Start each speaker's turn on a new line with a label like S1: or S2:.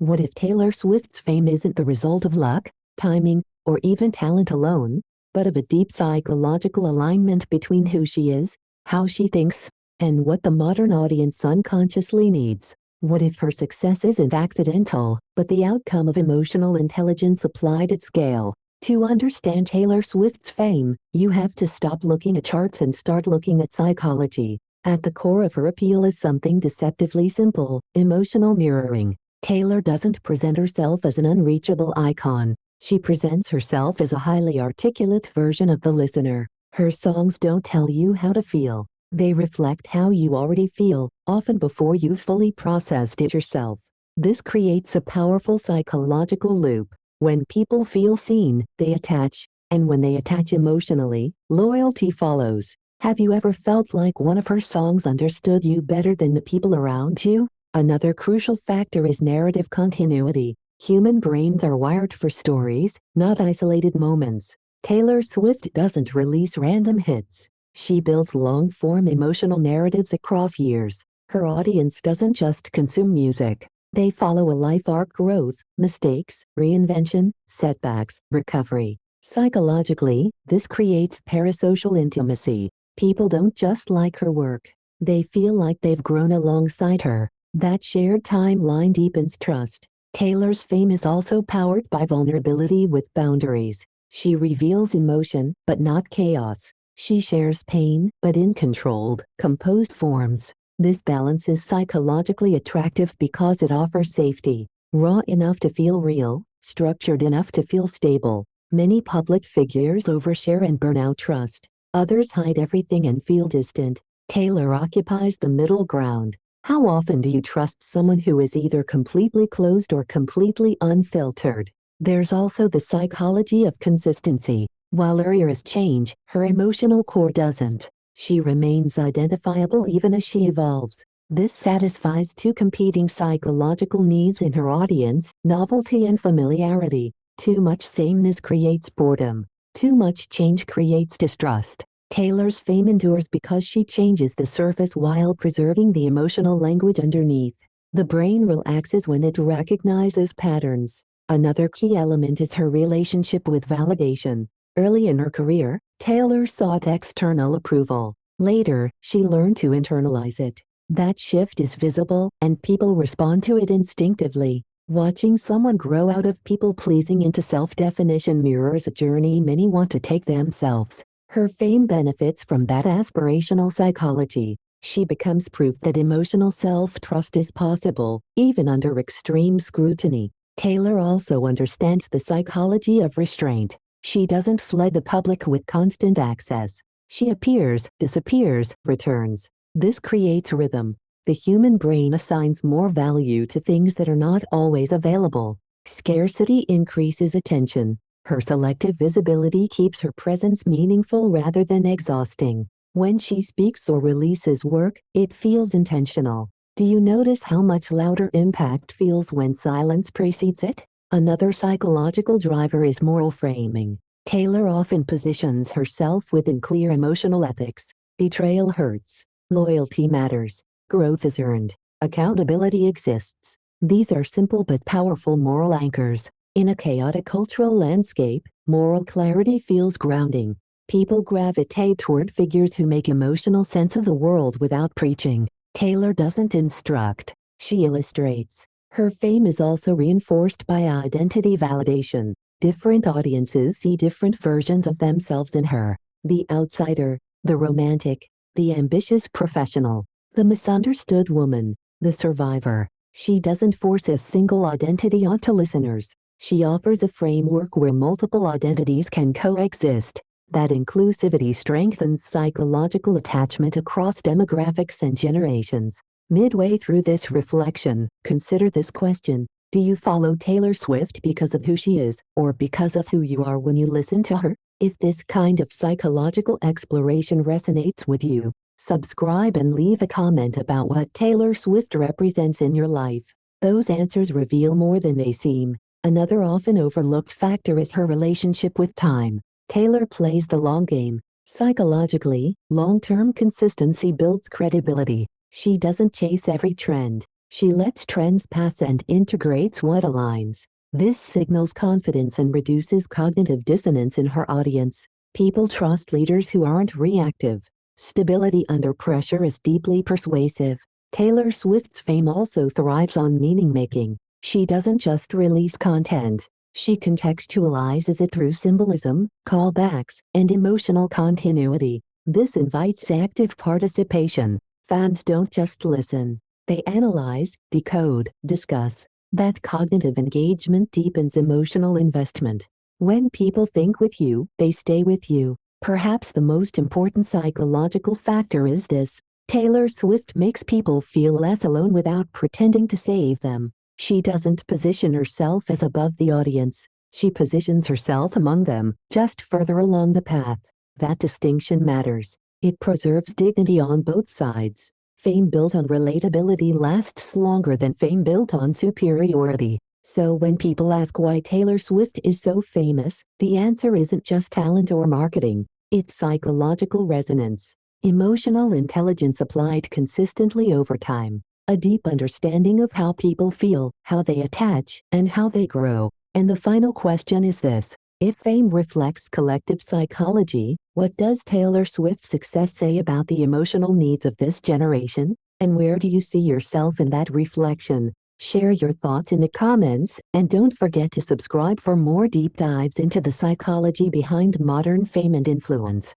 S1: What if Taylor Swift's fame isn't the result of luck, timing, or even talent alone, but of a deep psychological alignment between who she is, how she thinks, and what the modern audience unconsciously needs? What if her success isn't accidental, but the outcome of emotional intelligence applied at scale? To understand Taylor Swift's fame, you have to stop looking at charts and start looking at psychology. At the core of her appeal is something deceptively simple: emotional mirroring. Taylor doesn't present herself as an unreachable icon. She presents herself as a highly articulate version of the listener. Her songs don't tell you how to feel. They reflect how you already feel, often before you've fully processed it yourself. This creates a powerful psychological loop. When people feel seen, they attach, and when they attach emotionally, loyalty follows. Have you ever felt like one of her songs understood you better than the people around you? Another crucial factor is narrative continuity. Human brains are wired for stories, not isolated moments. Taylor Swift doesn't release random hits. She builds long-form emotional narratives across years. Her audience doesn't just consume music. They follow a life arc: growth, mistakes, reinvention, setbacks, recovery. Psychologically, this creates parasocial intimacy. People don't just like her work. They feel like they've grown alongside her. That shared timeline deepens trust. Taylor's fame is also powered by vulnerability with boundaries. She reveals emotion, but not chaos. She shares pain, but in controlled, composed forms. This balance is psychologically attractive because it offers safety. Raw enough to feel real, structured enough to feel stable. Many public figures overshare and burn out trust. Others hide everything and feel distant. Taylor occupies the middle ground. How often do you trust someone who is either completely closed or completely unfiltered? There's also the psychology of consistency. While her eras change, her emotional core doesn't. She remains identifiable even as she evolves. This satisfies two competing psychological needs in her audience: novelty and familiarity. Too much sameness creates boredom. Too much change creates distrust. Taylor's fame endures because she changes the surface while preserving the emotional language underneath. The brain relaxes when it recognizes patterns. Another key element is her relationship with validation. Early in her career, Taylor sought external approval. Later, she learned to internalize it. That shift is visible, and people respond to it instinctively. Watching someone grow out of people-pleasing into self-definition mirrors a journey many want to take themselves. Her fame benefits from that aspirational psychology. She becomes proof that emotional self-trust is possible, even under extreme scrutiny. Taylor also understands the psychology of restraint. She doesn't flood the public with constant access. She appears, disappears, returns. This creates rhythm. The human brain assigns more value to things that are not always available. Scarcity increases attention. Her selective visibility keeps her presence meaningful rather than exhausting. When she speaks or releases work, it feels intentional. Do you notice how much louder impact feels when silence precedes it? Another psychological driver is moral framing. Taylor often positions herself within clear emotional ethics. Betrayal hurts. Loyalty matters. Growth is earned. Accountability exists. These are simple but powerful moral anchors. In a chaotic cultural landscape, moral clarity feels grounding. People gravitate toward figures who make emotional sense of the world without preaching. Taylor doesn't instruct. She illustrates. Her fame is also reinforced by identity validation. Different audiences see different versions of themselves in her. The outsider, the romantic, the ambitious professional, the misunderstood woman, the survivor. She doesn't force a single identity onto listeners. She offers a framework where multiple identities can coexist. That inclusivity strengthens psychological attachment across demographics and generations. Midway through this reflection, consider this question: do you follow Taylor Swift because of who she is, or because of who you are when you listen to her? If this kind of psychological exploration resonates with you, subscribe and leave a comment about what Taylor Swift represents in your life. Those answers reveal more than they seem. Another often overlooked factor is her relationship with time. Taylor plays the long game. Psychologically, long-term consistency builds credibility. She doesn't chase every trend. She lets trends pass and integrates what aligns. This signals confidence and reduces cognitive dissonance in her audience. People trust leaders who aren't reactive. Stability under pressure is deeply persuasive. Taylor Swift's fame also thrives on meaning-making. She doesn't just release content. She contextualizes it through symbolism, callbacks, and emotional continuity. This invites active participation. Fans don't just listen. They analyze, decode, discuss. That cognitive engagement deepens emotional investment. When people think with you, they stay with you. Perhaps the most important psychological factor is this: Taylor Swift makes people feel less alone without pretending to save them. She doesn't position herself as above the audience. She positions herself among them, just further along the path. That distinction matters. It preserves dignity on both sides. Fame built on relatability lasts longer than fame built on superiority. So when people ask why Taylor Swift is so famous, the answer isn't just talent or marketing. It's psychological resonance. Emotional intelligence applied consistently over time. A deep understanding of how people feel, how they attach, and how they grow. And the final question is this: if fame reflects collective psychology, what does Taylor Swift's success say about the emotional needs of this generation? And where do you see yourself in that reflection? Share your thoughts in the comments, and don't forget to subscribe for more deep dives into the psychology behind modern fame and influence.